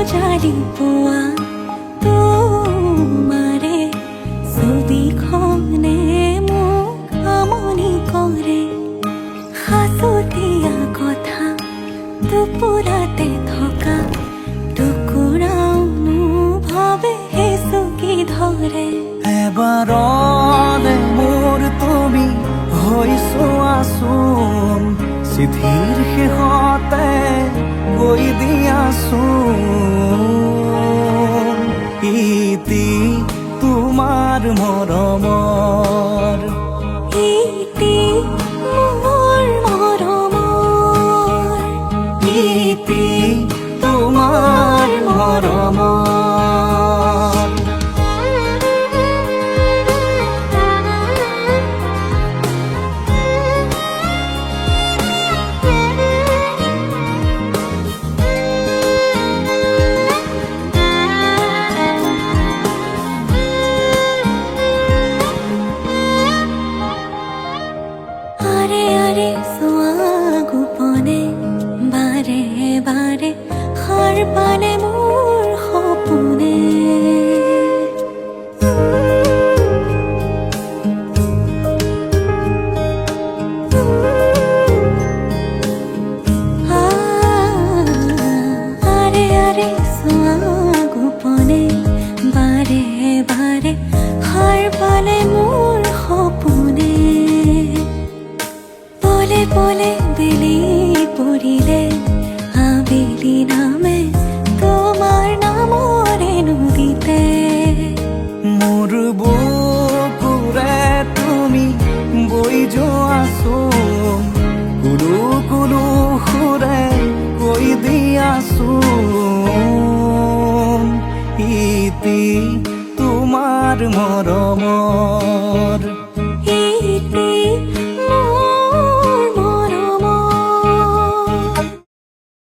জালি পোৱা তোমাৰে ছবিখনে মোক আমনি কৰে সাঁচতীয়া কথা টোপোলাতে থকা টুকুৰাও ভাবে চুকি ধৰে এবাৰলে মোৰ তুমি হৈছো আছোন চিঠিৰ শেষতে গৈ দিয়াছোন ইতি তোমাৰ মৰমৰ ইতি মোৰ মৰমৰ ইতি তোমাৰ মৰমৰ গোপনে বাৰে বাৰে সাৰ পালে মোৰ সপোনে আৰে আৰে চোৱা গোপনে বাৰে বাৰে সাৰ পালে মোৰ সপোনে পলে পলে বেলি পৰিলে আবেলি নামে তোমাৰ নামৰে নদীতে মোৰ বুকুৰে তুমি বৈ যোৱাছোন কুলু কুলু সুৰে কৈ দিয়াছোন ইতি তোমাৰ মৰমৰ